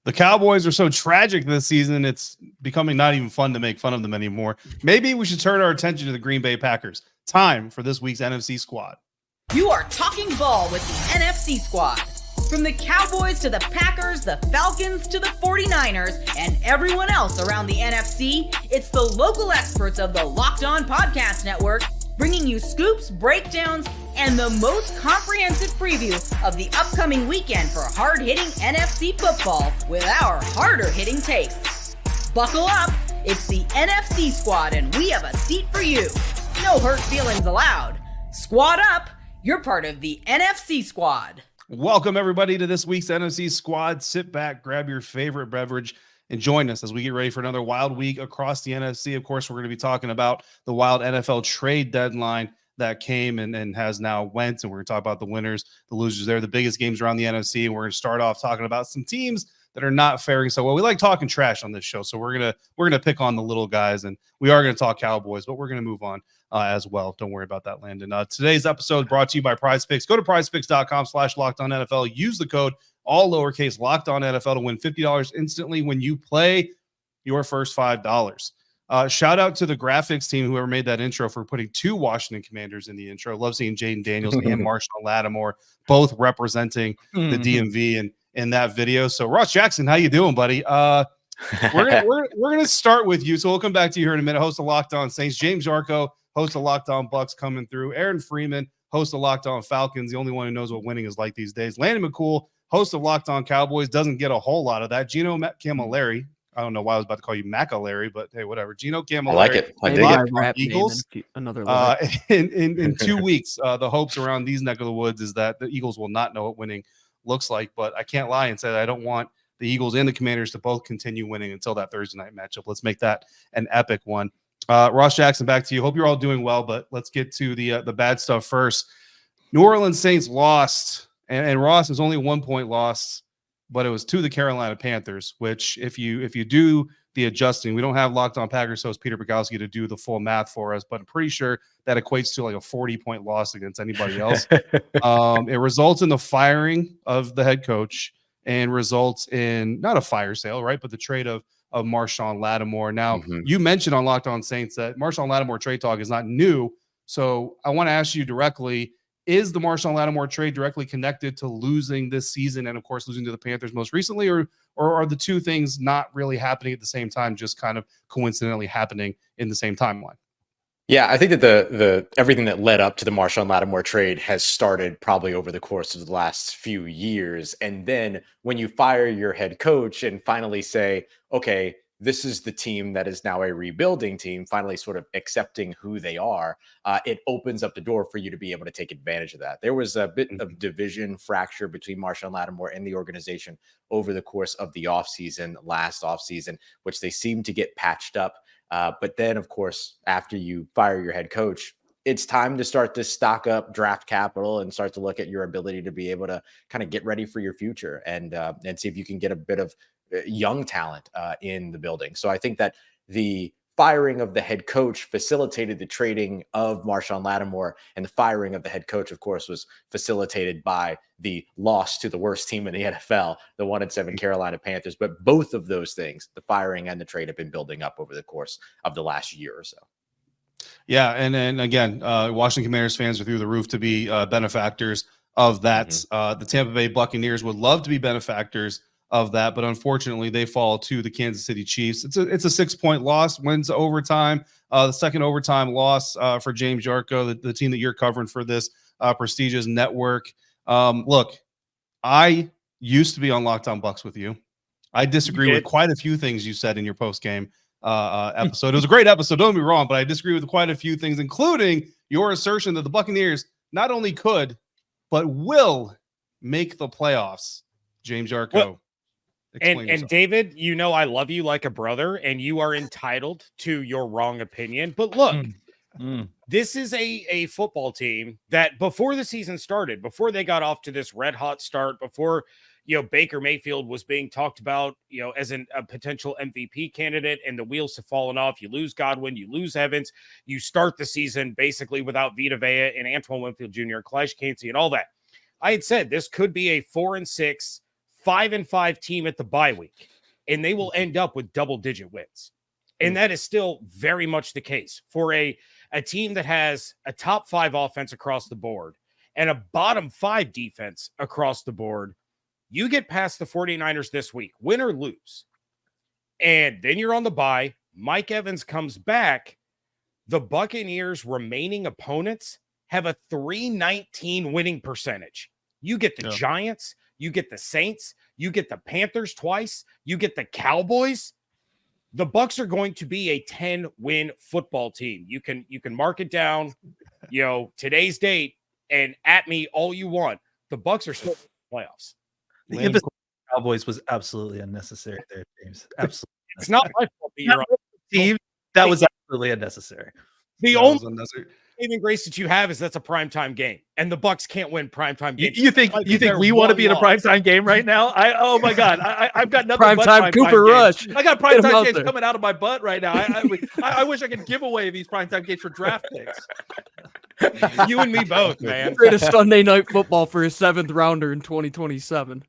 The Cowboys are so tragic this season, it's becoming not even fun to make fun of them anymore. Maybe we should turn our attention to the Green Bay Packers. Time for this week's NFC Squad. You are talking ball with the NFC Squad. From the Cowboys to the Packers, the Falcons to the 49ers, and everyone else around the NFC, it's the local experts of the Locked On Podcast Network bringing you scoops, breakdowns, and the most comprehensive preview of the upcoming weekend for hard-hitting NFC football with our harder-hitting takes. Buckle up, it's the NFC Squad, and we have a seat for you. No hurt feelings allowed. Squad up, you're part of the NFC Squad. Welcome, everybody, to this week's NFC Squad. Sit back, grab your favorite beverage, and join us as we get ready for another wild week across the NFC. Of course, we're going to be talking about the wild NFL trade deadline that came and has now went, and we're going to talk about the winners, the losers there, the biggest games around the NFC, and we're going to start off talking about some teams that are not faring so well. We like talking trash on this show, so we're gonna pick on the little guys, and we are going to talk Cowboys, but we're going to move on as well. Don't worry about that, Landon. Today's episode brought to you by PrizePicks. Go to prizepicks.com/LockedOnNFL. Use the code all lowercase LockedOnNFL to win $50 instantly when you play your first $5. Shout out to the graphics team, whoever made that intro, for putting two Washington Commanders in the intro. Love seeing Jaden Daniels and Marshall Latimore both representing the DMV in that video. So Ross Jackson, how you doing, buddy? We're gonna start with you. So we'll come back to you here in a minute. Host of Locked On Saints, James Yarko, host of Locked On Bucks, coming through. Aaron Freeman, host of Locked On Falcons, the only one who knows what winning is like these days. Landon McCool, host of Locked On Cowboys, doesn't get a whole lot of that. Gino Camilleri, I don't know why I was about to call you Macalary, but hey, whatever. Gino Camilleri. I like it. I dig it. Eagles. Another in 2 weeks, the hopes around these neck of the woods is that the Eagles will not know what winning looks like, but I can't lie and say that I don't want the Eagles and the Commanders to both continue winning until that Thursday night matchup. Let's make that an epic one. Ross Jackson, back to you. Hope you're all doing well, but let's get to the bad stuff first. New Orleans Saints lost, and Ross is only 1 point loss, but it was to the Carolina Panthers, which if you do the adjusting, we don't have Locked On Packers host Peter Bukowski to do the full math for us, but I'm pretty sure that equates to like a 40-point loss against anybody else. It results in the firing of the head coach and results in not a fire sale, right, but the trade of Marshawn Latimore. Now, you mentioned on Locked On Saints that Marshawn Latimore trade talk is not new, so I want to ask you directly, is the Marshawn Latimore trade directly connected to losing this season and, of course, losing to the Panthers most recently, or are the two things not really happening at the same time, just kind of coincidentally happening in the same timeline? Yeah, I think that the everything that led up to the Marshawn Latimore trade has started probably over the course of the last few years. And then when you fire your head coach and finally say, okay, this is the team that is now a rebuilding team, finally sort of accepting who they are, it opens up the door for you to be able to take advantage of that. There was a bit of division fracture between Marshawn Latimore and the organization over the course of the last offseason, which they seemed to get patched up. But then, of course, after you fire your head coach, it's time to start to stock up draft capital and start to look at your ability to be able to kind of get ready for your future and see if you can get a bit of young talent in the building. So I think that the firing of the head coach facilitated the trading of Marshawn Latimore, and the firing of the head coach, of course, was facilitated by the loss to the worst team in the NFL, the 1-7 Carolina Panthers. But both of those things, the firing and the trade, have been building up over the course of the last year or so. Yeah, and then again, Washington Commanders fans are through the roof to be benefactors of that. The Tampa Bay Buccaneers would love to be benefactors of that, but unfortunately they fall to the Kansas City Chiefs. It's a 6-point loss, wins overtime, the second overtime loss for James Yarko, the team that you're covering for this prestigious network. Look, I used to be on Locked On Bucks with you. I disagree with quite a few things you said in your post-game episode. It was a great episode, don't get me wrong, but I disagree with quite a few things, including your assertion that the Buccaneers not only could, but will make the playoffs. James Yarko. Well, and David, you know I love you like a brother, and you are entitled to your wrong opinion. But look, this is a football team that before the season started, before they got off to this red hot start, before Baker Mayfield was being talked about as a potential MVP candidate, and the wheels have fallen off. You lose Godwin, you lose Evans, you start the season basically without Vita Vea and Antoine Winfield Jr., Kalijah Kancey, and all that. I had said this could be a 4-6. 5-5 team at the bye week, and they will end up with double-digit wins. And that is still very much the case for a team that has a top 5 offense across the board and a bottom 5 defense across the board. You get past the 49ers this week, win or lose, and then you're on the bye. Mike Evans comes back. The Buccaneers' remaining opponents have a .319 winning percentage. You get the Giants, you get the Saints, you get the Panthers twice, you get the Cowboys. The Bucs are going to be a 10-win football team. You can mark it down, today's date, and at me all you want. The Bucs are still in the playoffs. The emphasis on the Cowboys was absolutely unnecessary there, James. Absolutely. It's not my fault that you're on. Steve, that was absolutely unnecessary. The only saving grace that you have is that's a primetime game, and the Bucs can't win primetime games. You think we want to be in a primetime game right now? Oh my God, I've got nothing primetime Cooper Rush. I got primetime games coming out of my butt right now. I wish I could give away these primetime games for draft picks. You and me both, man. Greatest Sunday night football for a 7th rounder in 2027.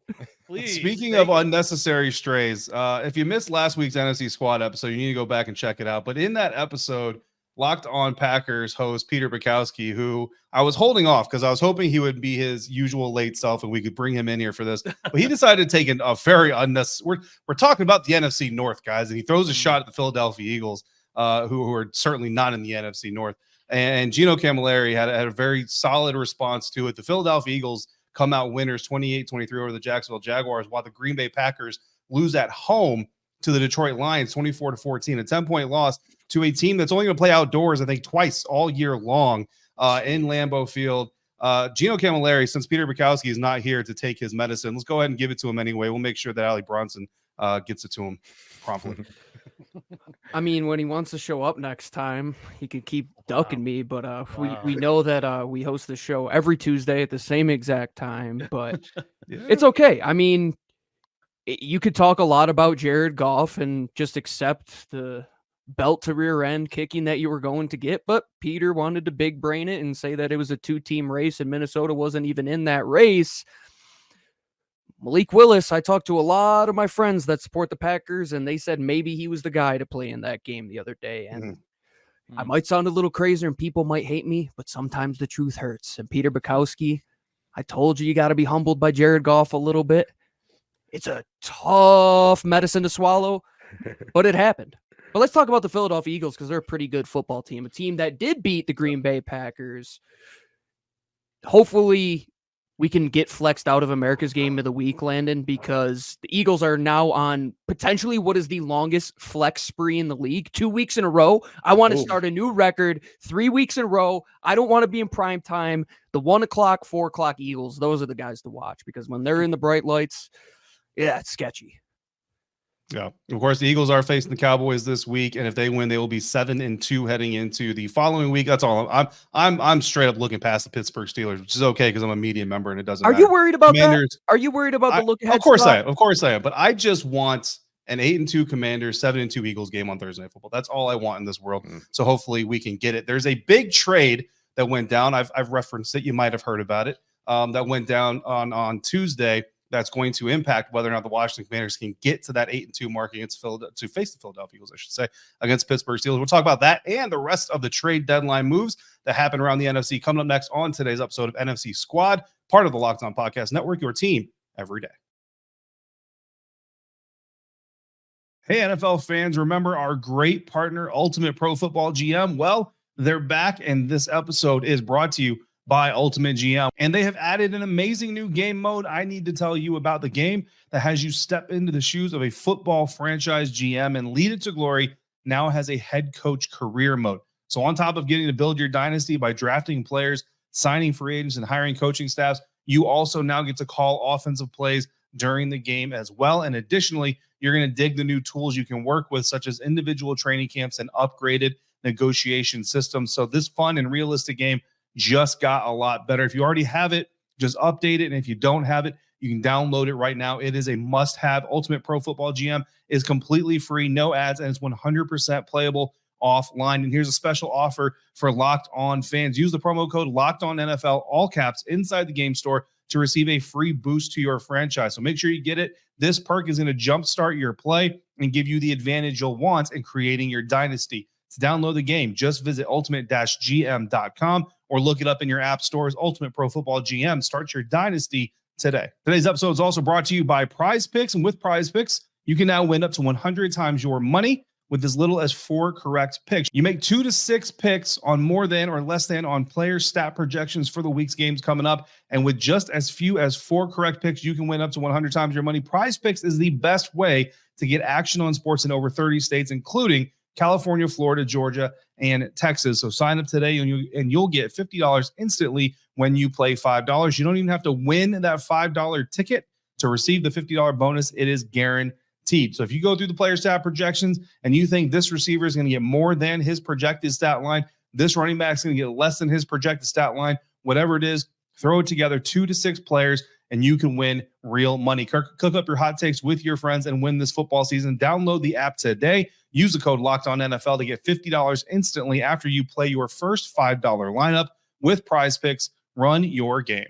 Please. Speaking of unnecessary strays, if you missed last week's NFC Squad episode, you need to go back and check it out. But in that episode, Locked On Packers host Peter Bukowski, who I was holding off because I was hoping he would be his usual late self and we could bring him in here for this. But he decided to take a very unnecessary. We're talking about the NFC North, guys, and he throws a shot at the Philadelphia Eagles, who are certainly not in the NFC North. And Gino Camilleri had a very solid response to it. The Philadelphia Eagles come out winners 28-23 over the Jacksonville Jaguars, while the Green Bay Packers lose at home to the Detroit Lions 24-14, a 10-point loss to a team that's only going to play outdoors, I think, twice all year long in Lambeau Field. Gino Camilleri, since Peter Bukowski is not here to take his medicine, let's go ahead and give it to him anyway. We'll make sure that Ali Bronson gets it to him promptly. I mean, when he wants to show up next time, he could keep ducking me, but we know that we host the show every Tuesday at the same exact time, but it's okay. I mean, you could talk a lot about Jared Goff and just accept the belt to rear end kicking that you were going to get, but Peter wanted to big brain it and say that it was a 2-team race and Minnesota wasn't even in that race. Malik Willis, I talked to a lot of my friends that support the Packers, and they said maybe he was the guy to play in that game the other day. And I might sound a little crazy and people might hate me, but sometimes the truth hurts. And Peter Bukowski, I told you got to be humbled by Jared Goff a little bit. It's a tough medicine to swallow, but it happened. But let's talk about the Philadelphia Eagles because they're a pretty good football team, a team that did beat the Green Bay Packers. Hopefully, we can get flexed out of America's Game of the Week, Landon, because the Eagles are now on potentially what is the longest flex spree in the league. 2 weeks in a row. I want to start a new record. 3 weeks in a row. I don't want to be in prime time. The 1 o'clock, 4 o'clock Eagles, those are the guys to watch because when they're in the bright lights, yeah, it's sketchy. Yeah, of course, the Eagles are facing the Cowboys this week, and if they win, they will be 7-2 heading into the following week. That's all. I'm straight up looking past the Pittsburgh Steelers, which is okay because I'm a media member and it doesn't matter. Are you worried about that? Are you worried about the look ahead? Of course I am. Of course I am. But I just want an 8-2 Commanders, 7-2 Eagles game on Thursday Night Football. That's all I want in this world. So hopefully we can get it. There's a big trade that went down. I've referenced it. You might have heard about it. That went down on Tuesday. That's going to impact whether or not the Washington Commanders can get to that 8-2 mark against to face the Philadelphia Eagles, I should say, against Pittsburgh Steelers. We'll talk about that and the rest of the trade deadline moves that happen around the NFC coming up next on today's episode of NFC Squad, part of the Locked On Podcast Network, your team every day. Hey, NFL fans, remember our great partner, Ultimate Pro Football GM? Well, they're back, and this episode is brought to you by Ultimate GM, and they have added an amazing new game mode. I need to tell you about the game that has you step into the shoes of a football franchise GM and lead it to glory. Now has a head coach career mode. So on top of getting to build your dynasty by drafting players, signing free agents, and hiring coaching staffs, you also now get to call offensive plays during the game as well. And additionally, you're going to dig the new tools you can work with, such as individual training camps and upgraded negotiation systems. So this fun and realistic game just got a lot better. If you already have it, just update it. And if you don't have it, you can download it right now. It is a must-have. Ultimate Pro Football GM is completely free, no ads, and it's 100% playable offline. And here's a special offer for Locked On fans. Use the promo code Locked On NFL, all caps, inside the game store to receive a free boost to your franchise. So make sure you get it. This perk is going to jumpstart your play and give you the advantage you'll want in creating your dynasty. To download the game, just visit ultimate-gm.com or look it up in your app stores. Ultimate Pro Football GM. Start your dynasty today. Today's episode is also brought to you by Prize Picks, and with Prize Picks, you can now win up to 100 times your money with as little as 4 correct picks. You make 2 to 6 picks on more than or less than on player stat projections for the week's games coming up. And with just as few as 4 correct picks, you can win up to 100 times your money. Prize Picks is the best way to get action on sports in over 30 states, including California, Florida, Georgia, and Texas. So sign up today and you'll get $50 instantly when you play $5. You don't even have to win that $5 ticket to receive the $50 bonus. It is guaranteed. So if you go through the player stat projections and you think this receiver is going to get more than his projected stat line, this running back is going to get less than his projected stat line, whatever it is, throw it together, 2 to 6 players, and you can win real money. Cook up your hot takes with your friends and win this football season. Download the app today. Use the code LOCKEDONNFL to get $50 instantly after you play your first $5 lineup with Prize Picks. Run your game.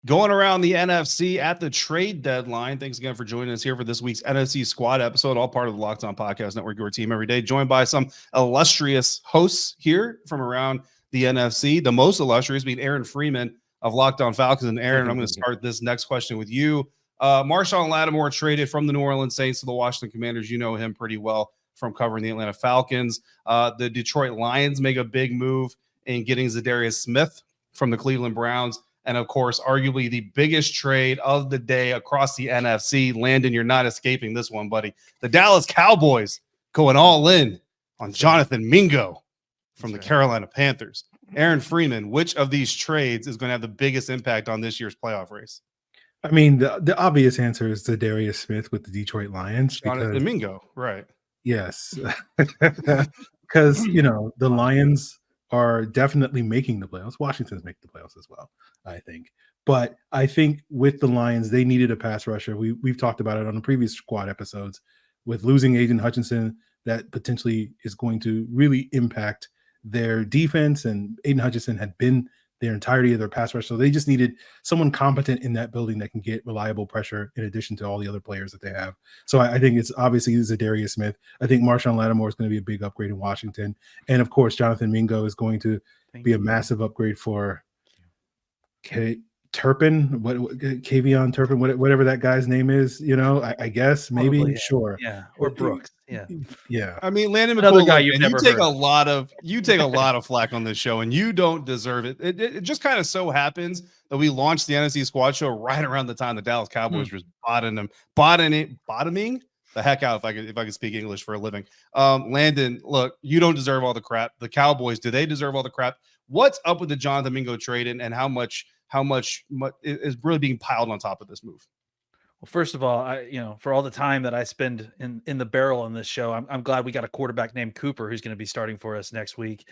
Going around the NFC at the trade deadline. Thanks again for joining us here for this week's NFC Squad episode, all part of the Locked On Podcast Network, your team every day, joined by some illustrious hosts here from around the NFC. The most illustrious being Aaron Freeman of Locked On Falcons. And Aaron, I'm going to start this next question with you. Marshawn Latimore traded from the New Orleans Saints to the Washington Commanders. You know him pretty well from covering the Atlanta Falcons. The Detroit Lions make a big move in getting Zadarius Smith from the Cleveland Browns. And, of course, arguably the biggest trade of the day across the NFC. Landon, you're not escaping this one, buddy. The Dallas Cowboys going all in on Jonathan Mingo from the Carolina Panthers. Aaron Freeman, which of these trades is going to have the biggest impact on this year's playoff race? I mean, the obvious answer is Zadarius Smith with the Detroit Lions. Jonathan Mingo, right. Yes. Because, the Lions are definitely making the playoffs. Washington's making the playoffs as well, I think. But I think with the Lions, they needed a pass rusher. We've talked about it on the previous squad episodes. With losing Aiden Hutchinson, that potentially is going to really impact their defense. And Aiden Hutchinson had been their entirety of their pass rush. So they just needed someone competent in that building that can get reliable pressure in addition to all the other players that they have. So I think it's obviously Zadarius Smith. I think Marshawn Latimore is going to be a big upgrade in Washington. And of course, Jonathan Mingo is going to be a massive upgrade for Turpin, Kavion Turpin, whatever that guy's name is, I guess, maybe, probably, sure. Yeah. Or Brooks. Yeah. I mean, Landon, another guy you've you never take heard. you take a lot of flack on this show, and you don't deserve it. It just kind of so happens that we launched the NFC Squad show right around the time the Dallas Cowboys was bottoming the heck out, if I could speak English for a living. Landon, look, you don't deserve all the crap. The Cowboys, do they deserve all the crap? What's up with the Jonathan Mingo trade, and how much is really being piled on top of this move? Well, first of all, for all the time that I spend in the barrel on this show, I'm glad we got a quarterback named Cooper who's going to be starting for us next week.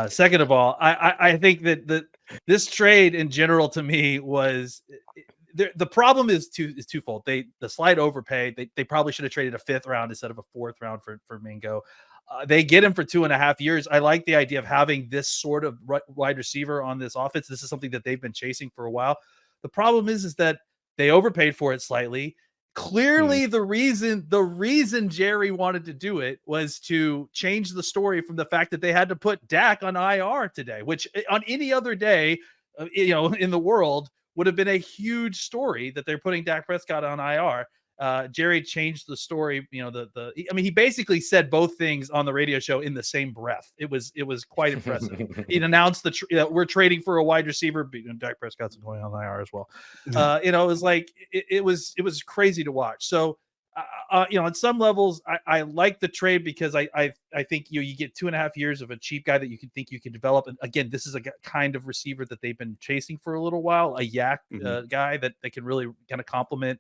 Second of all, I think that this trade in general to me was the problem is twofold. The slight overpay. They probably should have traded a 5th round instead of a 4th round for Mingo. They get him for 2.5 years. I like the idea of having this sort of wide receiver on this offense. This is something that they've been chasing for a while. The problem is that they overpaid for it slightly. Clearly, the reason Jerry wanted to do it was to change the story from the fact that they had to put Dak on IR today, which on any other day, in the world would have been a huge story that they're putting Dak Prescott on IR. Jerry changed the story. He basically said both things on the radio show in the same breath. It was quite impressive. He announced that we're trading for a wide receiver. Dak Prescott's going on IR as well. It was like it was crazy to watch. So, on some levels, I like the trade because I think you get 2.5 years of a cheap guy that you can develop. And again, this is a kind of receiver that they've been chasing for a little while. A yak guy that can really kind of complement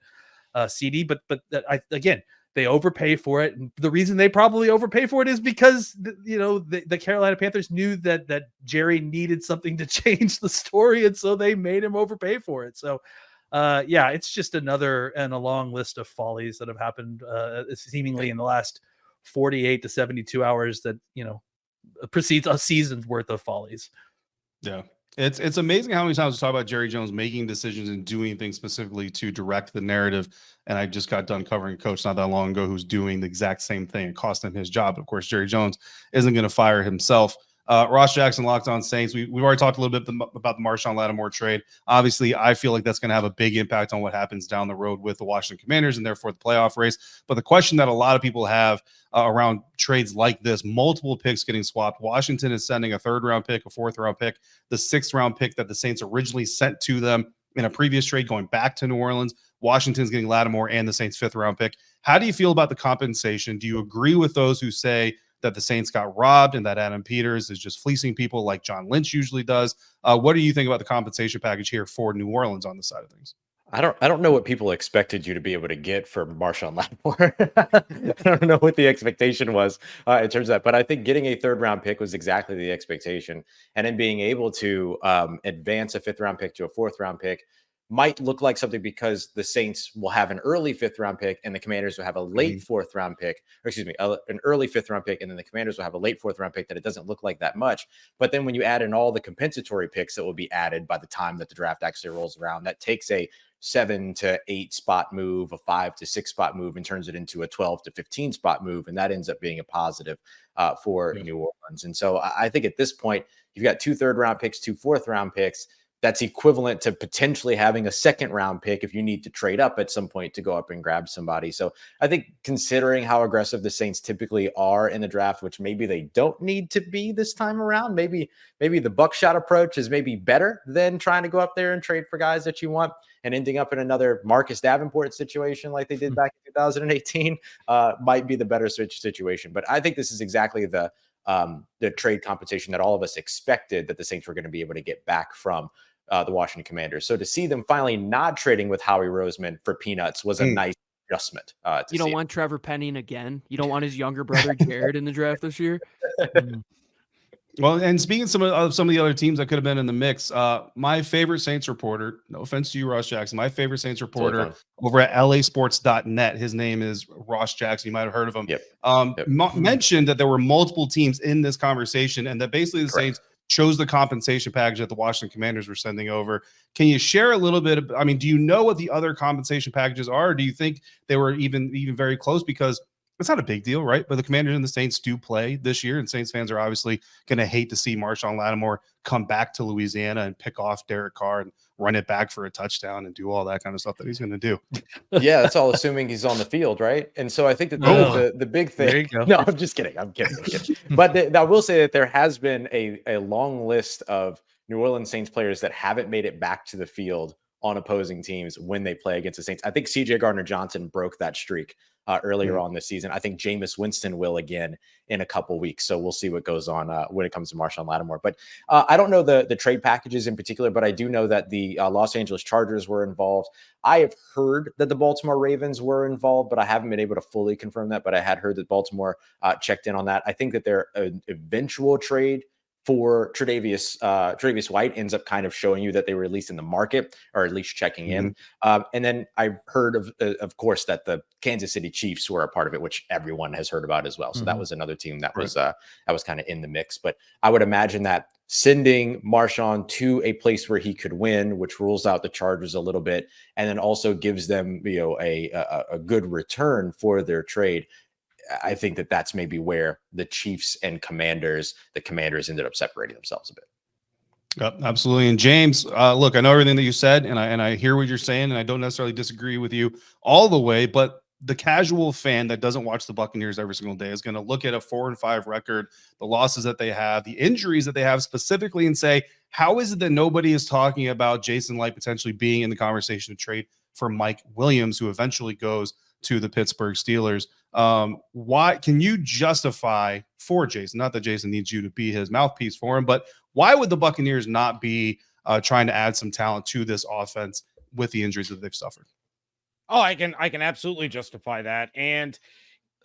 CD, but again, they overpay for it. And the reason they probably overpay for it is because the Carolina Panthers knew that Jerry needed something to change the story, and so they made him overpay for it. So it's just another in a long list of follies that have happened seemingly in the last 48 to 72 hours that precedes a season's worth of follies. Yeah. It's amazing how many times we talk about Jerry Jones making decisions and doing things specifically to direct the narrative. And I just got done covering a coach not that long ago who's doing the exact same thing. It cost him his job. Of course, Jerry Jones isn't going to fire himself. Ross Jackson, Locked On Saints. We've already talked a little bit about the Marshawn Latimore trade. Obviously, I feel like that's going to have a big impact on what happens down the road with the Washington Commanders and therefore the playoff race. But the question that a lot of people have around trades like this, multiple picks getting swapped. Washington is sending a 3rd-round pick, a 4th-round pick, the 6th-round pick that the Saints originally sent to them in a previous trade going back to New Orleans. Washington's getting Latimore and the Saints' 5th-round pick. How do you feel about the compensation? Do you agree with those who say that the Saints got robbed and that Adam Peters is just fleecing people like John Lynch usually does? What do you think about the compensation package here for New Orleans on the side of things? I don't know what people expected you to be able to get for Marshawn Latimore. I don't know what the expectation was in terms of that, but I think getting a 3rd-round pick was exactly the expectation, and then being able to advance a 5th-round pick to a 4th-round pick might look like something because the Saints will have an early 5th-round pick and the Commanders will have a late 4th-round pick, or excuse me, an early 5th-round pick, and then the Commanders will have a late 4th-round pick, that it doesn't look like that much. But then when you add in all the compensatory picks that will be added by the time that the draft actually rolls around, that takes a 7 to 8 spot move, a 5 to 6 spot move, and turns it into a 12 to 15 spot move. And that ends up being a positive for New Orleans. And so I think at this point, you've got 2 3rd-round picks, 2 4th-round picks. That's equivalent to potentially having a 2nd-round pick if you need to trade up at some point to go up and grab somebody. So I think considering how aggressive the Saints typically are in the draft, which maybe they don't need to be this time around, maybe the buckshot approach is maybe better than trying to go up there and trade for guys that you want and ending up in another Marcus Davenport situation like they did back in 2018 might be the better situation. But I think this is exactly the trade compensation that all of us expected that the Saints were going to be able to get back from the Washington Commanders. So to see them finally not trading with Howie Roseman for peanuts was a nice adjustment. You don't want Trevor Penning again. You don't want his younger brother Jared in the draft this year. Well, and speaking of some of the other teams that could have been in the mix, my favorite Saints reporter, no offense to you, Ross Jackson, my favorite Saints reporter over at lasports.net, his name is Ross Jackson. You might have heard of him. Mentioned that there were multiple teams in this conversation and that basically the Saints chose the compensation package that the Washington Commanders were sending over. Can you share a little bit of, do you know what the other compensation packages are? Or do you think they were even very close? Because it's not a big deal, right? But the Commanders and the Saints do play this year, and Saints fans are obviously going to hate to see Marshawn Latimore come back to Louisiana and pick off Derek Carr and run it back for a touchdown and do all that kind of stuff that he's going to do. Yeah, that's all assuming he's on the field, right? And so I think that the big thing. There you go. No, I'm just kidding. I'm kidding. But I will say that there has been a long list of New Orleans Saints players that haven't made it back to the field on opposing teams when they play against the Saints. I think CJ Gardner-Johnson broke that streak earlier on this season. I think Jameis Winston will again in a couple weeks. So we'll see what goes on when it comes to Marshawn Latimore. But I don't know the trade packages in particular, but I do know that the Los Angeles Chargers were involved. I have heard that the Baltimore Ravens were involved, but I haven't been able to fully confirm that. But I had heard that Baltimore checked in on that. I think that their eventual trade for Tre'Davious White ends up kind of showing you that they were at least in the market or at least checking in. And then I heard of course, that the Kansas City Chiefs were a part of it, which everyone has heard about as well. So that was another team that was kind of in the mix. But I would imagine that sending Marshawn to a place where he could win, which rules out the Chargers a little bit, and then also gives them a good return for their trade. I think that that's maybe where the Chiefs and the Commanders ended up separating themselves a bit. Yep, absolutely. And James, look, I know everything that you said, and I hear what you're saying, and I don't necessarily disagree with you all the way, but the casual fan that doesn't watch the Buccaneers every single day is going to look at a 4-5 record, the losses that they have, the injuries that they have specifically, and say, how is it that nobody is talking about Jason Light potentially being in the conversation to trade for Mike Williams, who eventually goes to the Pittsburgh Steelers? Why can you justify for Jason, not that Jason needs you to be his mouthpiece for him, but why would the Buccaneers not be trying to add some talent to this offense with the injuries that they've suffered? Oh, I can absolutely justify that. And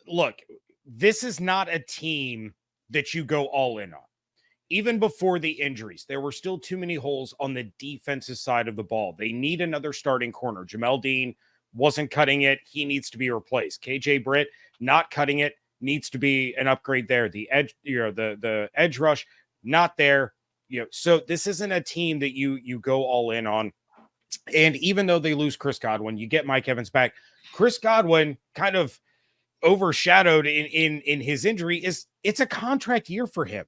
look, this is not a team that you go all in on. Even before the injuries, there were still too many holes on the defensive side of the ball. They need another starting corner. Jamel Dean wasn't cutting it. He needs to be replaced. KJ Britt not cutting it, needs to be an upgrade there. The edge, the edge rush, not there. So this isn't a team that you go all in on. And even though they lose Chris Godwin, you get Mike Evans back. Chris Godwin kind of overshadowed in his injury it's a contract year for him.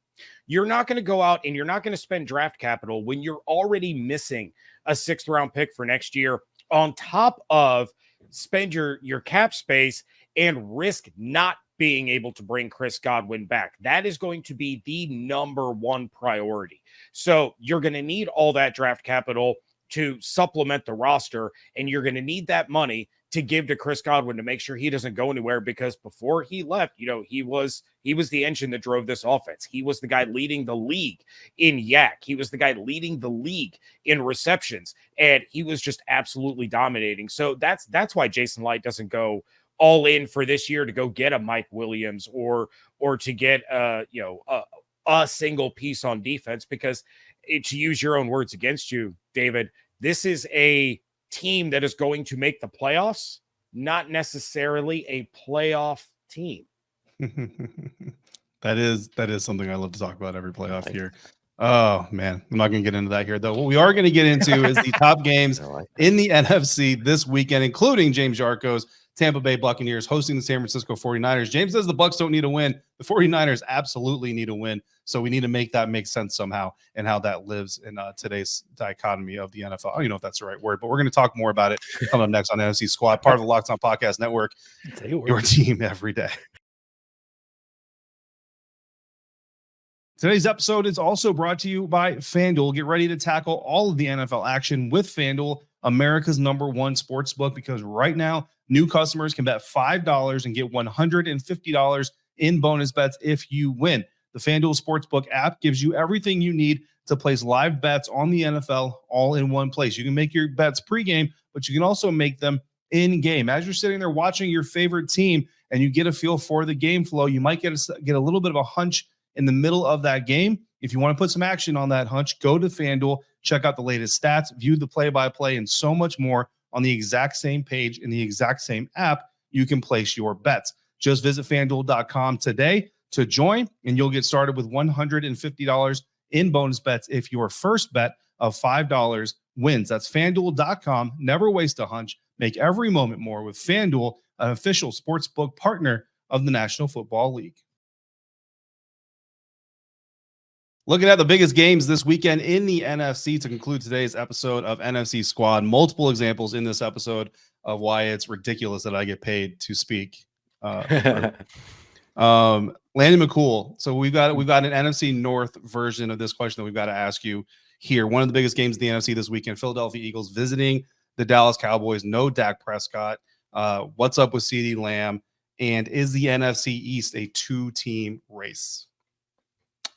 You're not going to go out and you're not going to spend draft capital when you're already missing a 6th round pick for next year, on top of spend your cap space and risk not being able to bring Chris Godwin back. That is going to be the number one priority. So you're going to need all that draft capital to supplement the roster, and you're going to need that money to give to Chris Godwin to make sure he doesn't go anywhere, because before he left, he was the engine that drove this offense. He was the guy leading the league in yak. He was the guy leading the league in receptions, and he was just absolutely dominating. So that's why Jason Light doesn't go all in for this year to go get a Mike Williams or to get a single piece on defense, because to use your own words against you, David, this is a team that is going to make the playoffs, not necessarily a playoff team. That is something I love to talk about every playoff year. Oh man, I'm not going to get into that here though. What we are going to get into is the top games in the NFC this weekend, including James Yarko's Tampa Bay Buccaneers hosting the San Francisco 49ers. James says the Bucs don't need a win. The 49ers absolutely need a win. So we need to make that make sense somehow, and how that lives in today's dichotomy of the NFL. I don't even know if that's the right word, but we're going to talk more about it coming up next on NFC Squad, part of the Locked On Podcast Network, your team every day. Today's episode is also brought to you by FanDuel. Get ready to tackle all of the NFL action with FanDuel, America's #1 sportsbook, because right now, new customers can bet $5 and get $150 in bonus bets if you win. The FanDuel Sportsbook app gives you everything you need to place live bets on the NFL all in one place. You can make your bets pregame, but you can also make them in-game. As you're sitting there watching your favorite team and you get a feel for the game flow, you might get a little bit of a hunch in the middle of that game. If you want to put some action on that hunch, go to FanDuel, check out the latest stats, view the play-by-play, and so much more on the exact same page in the exact same app. You can place your bets. Just visit FanDuel.com today to join, and you'll get started with $150 in bonus bets if your first bet of $5 wins. That's FanDuel.com. Never waste a hunch. Make every moment more with FanDuel, an official sportsbook partner of the National Football League. Looking at the biggest games this weekend in the NFC to conclude today's episode of NFC Squad. Multiple examples in this episode of why it's ridiculous that I get paid to speak. Landon McCool. So we've got an NFC North version of this question that we've got to ask you here. One of the biggest games in the NFC this weekend, Philadelphia Eagles visiting the Dallas Cowboys. No Dak Prescott. What's up with CeeDee Lamb? And is the NFC East a 2-team race?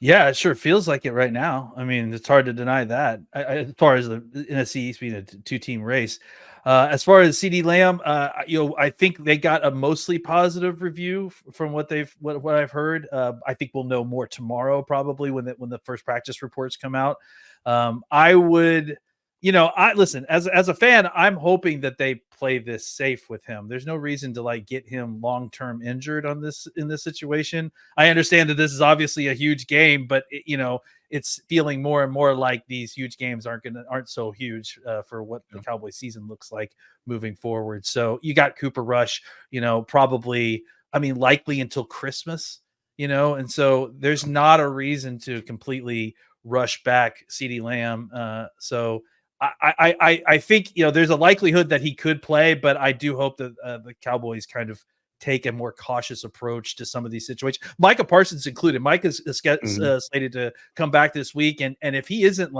Yeah, it sure feels like it right now. I mean, it's hard to deny that. As far as the NFC East being a 2-team race, as far as CeeDee Lamb, I think they got a mostly positive review from what I've heard. I think we'll know more tomorrow, probably when the first practice reports come out. I would, listen, as a fan, I'm hoping that they play this safe with him. There's no reason to get him long-term injured in this situation. I understand that this is obviously a huge game, but it's feeling more and more like these huge games aren't so huge for what the Cowboys season looks like moving forward. So you got Cooper Rush, probably, likely until Christmas, and so there's not a reason to completely rush back CeeDee Lamb. So I think there's a likelihood that he could play, but I do hope that the Cowboys kind of take a more cautious approach to some of these situations. Micah Parsons included. Mike is slated to come back this week, and if he isn't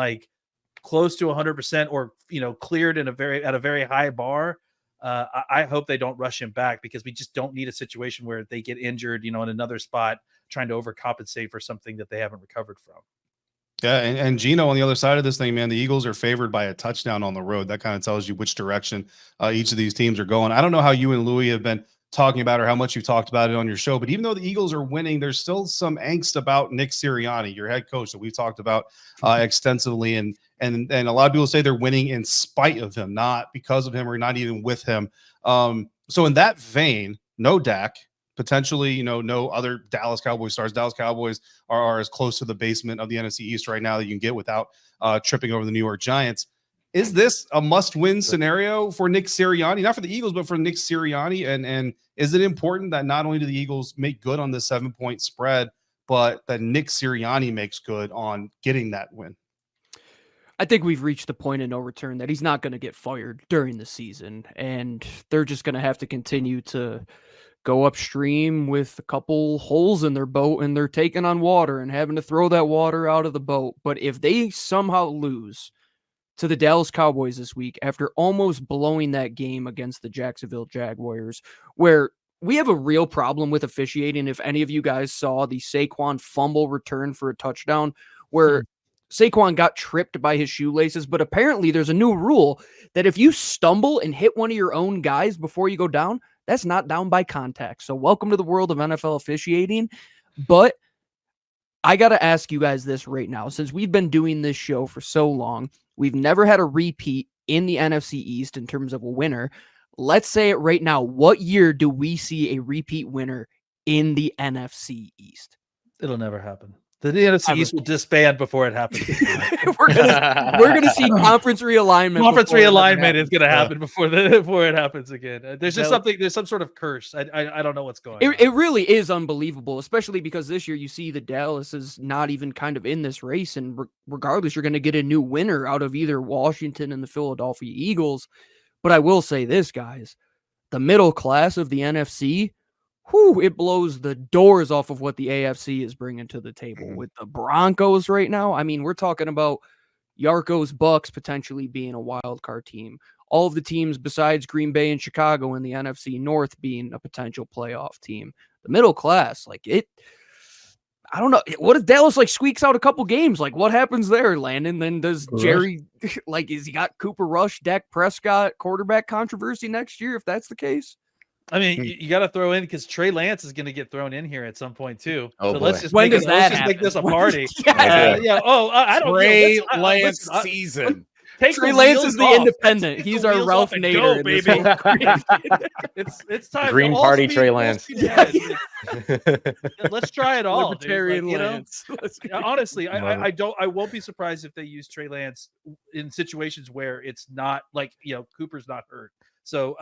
close to 100% or cleared at a very high bar, I hope they don't rush him back, because we just don't need a situation where they get injured, in another spot trying to overcompensate for something that they haven't recovered from. Yeah, and Gino, on the other side of this thing, man, the Eagles are favored by a touchdown on the road. That kind of tells you which direction each of these teams are going. I don't know how you and Louie have been talking about, or how much you've talked about it on your show, but even though the Eagles are winning, there's still some angst about Nick Sirianni, your head coach, that we've talked about extensively. And a lot of people say they're winning in spite of him, not because of him or not even with him. So in that vein, no Dak, potentially, no other Dallas Cowboys stars. Dallas Cowboys are as close to the basement of the NFC East right now that you can get without tripping over the New York Giants. Is this a must-win scenario for Nick Sirianni? Not for the Eagles, but for Nick Sirianni. And is it important that not only do the Eagles make good on the 7-point spread, but that Nick Sirianni makes good on getting that win? I think we've reached the point of no return that he's not going to get fired during the season, and they're just going to have to continue to go upstream with a couple holes in their boat, and they're taking on water and having to throw that water out of the boat. But if they somehow lose to the Dallas Cowboys this week after almost blowing that game against the Jacksonville Jaguars, where we have a real problem with officiating. If any of you guys saw the Saquon fumble return for a touchdown where Saquon got tripped by his shoelaces, but apparently there's a new rule that if you stumble and hit one of your own guys before you go down, that's not down by contact. So welcome to the world of NFL officiating. But I got to ask you guys this right now. Since we've been doing this show for so long, we've never had a repeat in the NFC East in terms of a winner. Let's say it right now. What year do we see a repeat winner in the NFC East? It'll never happen. The NFC East will disband before it happens. we're gonna see conference realignment. Conference realignment is gonna happen before it happens again. There's just something. There's some sort of curse. I don't know what's going on. It really is unbelievable, especially because this year you see the Dallas is not even kind of in this race, and regardless, you're going to get a new winner out of either Washington and the Philadelphia Eagles. But I will say this, guys, the middle class of the NFC. It blows the doors off of what the AFC is bringing to the table with the Broncos right now. I mean, we're talking about Yarko's Bucks potentially being a wild card team. All of the teams besides Green Bay and Chicago in the NFC North being a potential playoff team. The middle class, I don't know. What if Dallas squeaks out a couple games? What happens there, Landon? Then does Jerry, is he got Cooper Rush, Dak Prescott quarterback controversy next year if that's the case? I mean, you got to throw in because Trey Lance is going to get thrown in here at some point too. Oh, so boy. let's just When make does that happen? make this a party. Yeah. I don't Trey know. Lance season. Trey Lance is the independent. He's our Ralph Nader, baby. It's time. Green Party Trey Lance. Let's try it all. Libertarian Lance. Honestly, I won't be surprised if they use Trey Lance in situations where it's not Cooper's not hurt. So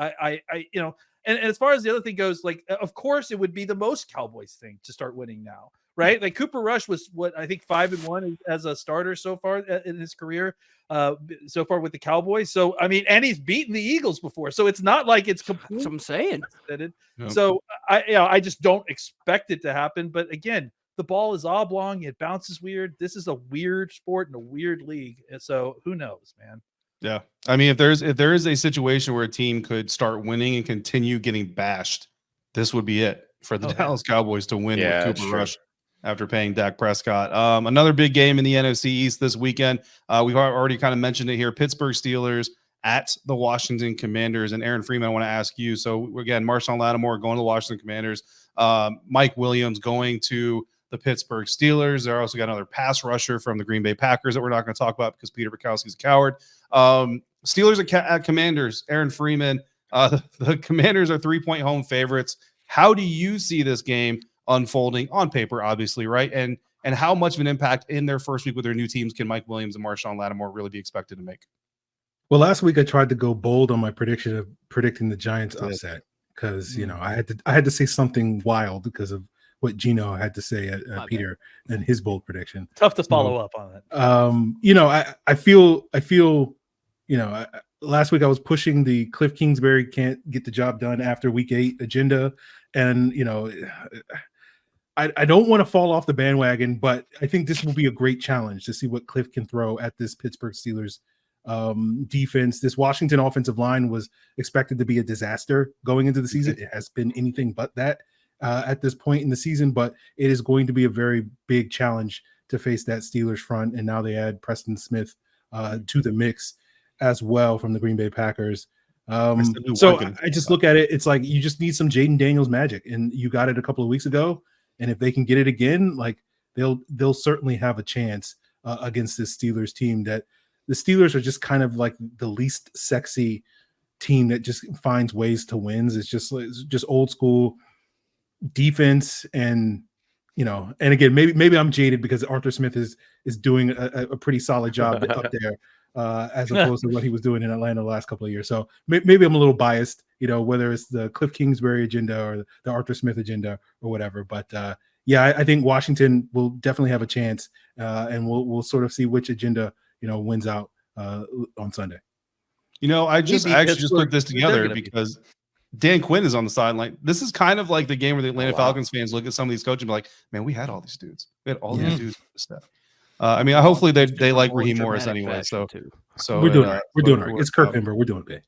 And as far as the other thing goes, of course, it would be the most Cowboys thing to start winning now, right? Cooper Rush was what I think 5-1 as a starter so far in his career, so far with the Cowboys. So I mean, and he's beaten the Eagles before, so it's not like it's completely. That's what I'm saying. Yep. So I just don't expect it to happen. But again, the ball is oblong; it bounces weird. This is a weird sport and a weird league, and so who knows, man. Yeah. I mean, if there is a situation where a team could start winning and continue getting bashed, this would be it for the Dallas Cowboys to win with Cooper Rush after paying Dak Prescott. Another big game in the NFC East this weekend. We've already kind of mentioned it here. Pittsburgh Steelers at the Washington Commanders. And Aaron Freeman, I want to ask you. So again, Marshawn Latimore going to the Washington Commanders. Mike Williams going to the Pittsburgh Steelers. They also got another pass rusher from the Green Bay Packers that we're not going to talk about because Peter Bukowski's a coward. Steelers at Commanders. Aaron Freeman. The Commanders are 3-point home favorites. How do you see this game unfolding on paper, obviously, right? And how much of an impact in their first week with their new teams can Mike Williams and Marshawn Latimore really be expected to make? Well, last week I tried to go bold on my prediction of predicting the Giants upset because I had to say something wild because of what Gino had to say at Peter and his bold prediction. Tough to follow up on I it. feel last week I was pushing the Cliff Kingsbury can't get the job done after week 8 agenda. And, I don't want to fall off the bandwagon, but I think this will be a great challenge to see what Cliff can throw at this Pittsburgh Steelers defense. This Washington offensive line was expected to be a disaster going into the season. It has been anything but that at this point in the season, but it is going to be a very big challenge to face that Steelers front. And now they add Preston Smith to the mix as well from the Green Bay Packers. So I just look at it. It's like you just need some Jaden Daniels magic, and you got it a couple of weeks ago. And if they can get it again, they'll certainly have a chance against this Steelers team. That the Steelers are just kind of like the least sexy team that just finds ways to win. It's just old school. defense and and again, maybe I'm jaded because Arthur Smith is doing a pretty solid job up there, as opposed to what he was doing in Atlanta the last couple of years. So maybe I'm a little biased, whether it's the Cliff Kingsbury agenda or the Arthur Smith agenda or whatever. But yeah, I think Washington will definitely have a chance, and we'll sort of see which agenda wins out on Sunday. I actually just put this together because Dan Quinn is on the sideline. This is kind of like the game where the Atlanta Falcons fans look at some of these coaches and be like, man, we had all these dudes. We had all these dudes for stuff. Hopefully they like Raheem Morris anyway. So we're doing it. We're doing it. It's Kirkvember. We're doing it.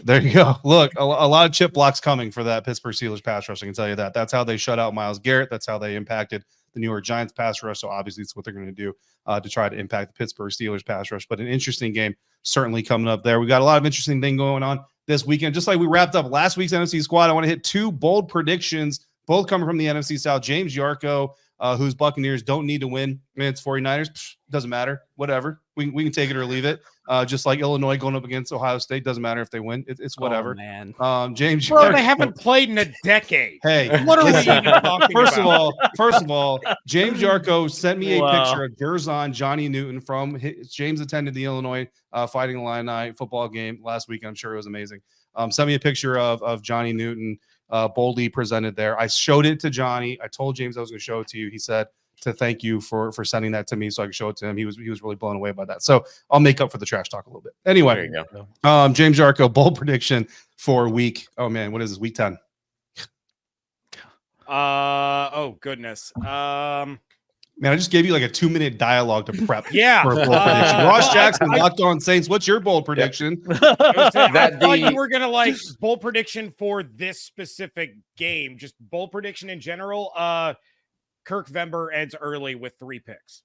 There you go. Look, a lot of chip blocks coming for that Pittsburgh Steelers pass rush. I can tell you that. That's how they shut out Myles Garrett. That's how they impacted the New York Giants pass rush. So obviously it's what they're going to do to try to impact the Pittsburgh Steelers pass rush. But an interesting game certainly coming up there. We got a lot of interesting things going on this weekend. Just like we wrapped up last week's NFC Squad, I want to hit two bold predictions, both coming from the NFC South. James Yarko, whose Buccaneers don't need to win against 49ers. Doesn't matter. Whatever. We can take it or leave it. Just like Illinois going up against Ohio State. Doesn't matter if they win. It's whatever. Oh, man. James Bro, Yarko, they haven't played in a decade. Hey, what are we even talking First about? of all, James Yarko sent me a picture of Gerzon Johnny Newton from James attended the Illinois Fighting Illini football game last week. I'm sure it was amazing. Sent me a picture of Johnny Newton boldly presented there. I showed it to Johnny. I told James I was going to show it to you. He said to thank you for sending that to me so I could show it to him. He was really blown away by that. So I'll make up for the trash talk a little bit. Anyway, There you go. James Yarko, bold prediction for week. Oh man, what is this? Week 10. Oh goodness. Man, I just gave you like a 2-minute dialogue to prep. Yeah. For a bold prediction. Ross Jackson, Locked On Saints. What's your bold prediction? I thought you were gonna like bold prediction for this specific game, just bold prediction in general. Kirkvember ends early with 3 picks.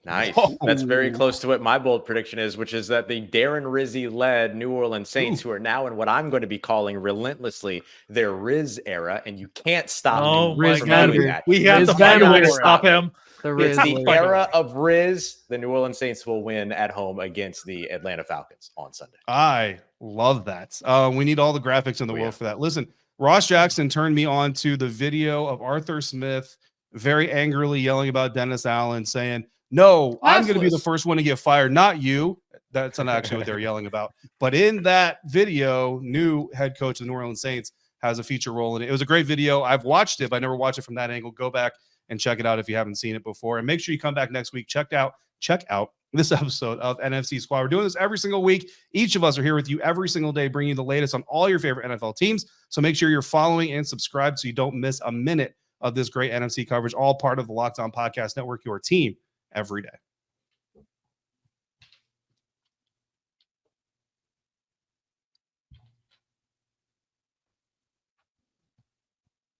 Nice. That's very close to what my bold prediction is, which is that the Darren Rizzi-led New Orleans Saints, who are now in what I'm going to be calling relentlessly their Riz era, and you can't stop me from doing that. We have to find a way to stop him. It's the era of Riz. The New Orleans Saints will win at home against the Atlanta Falcons on Sunday. I love that. We need all the graphics in the world for that. Listen, Ross Jackson turned me on to the video of Arthur Smith very angrily yelling about Dennis Allen, saying, no, I'm going to be the first one to get fired, not you. That's not actually what they're yelling about. But in that video, new head coach of the New Orleans Saints has a feature role in it. It was a great video. I've watched it, but I never watched it from that angle. Go back and check it out if you haven't seen it before. And make sure you come back next week. Check out this episode of NFC Squad. We're doing this every single week. Each of us are here with you every single day, bringing you the latest on all your favorite NFL teams. So make sure you're following and subscribed so you don't miss a minute of this great NFC coverage, all part of the Locked On Podcast Network, your team every day.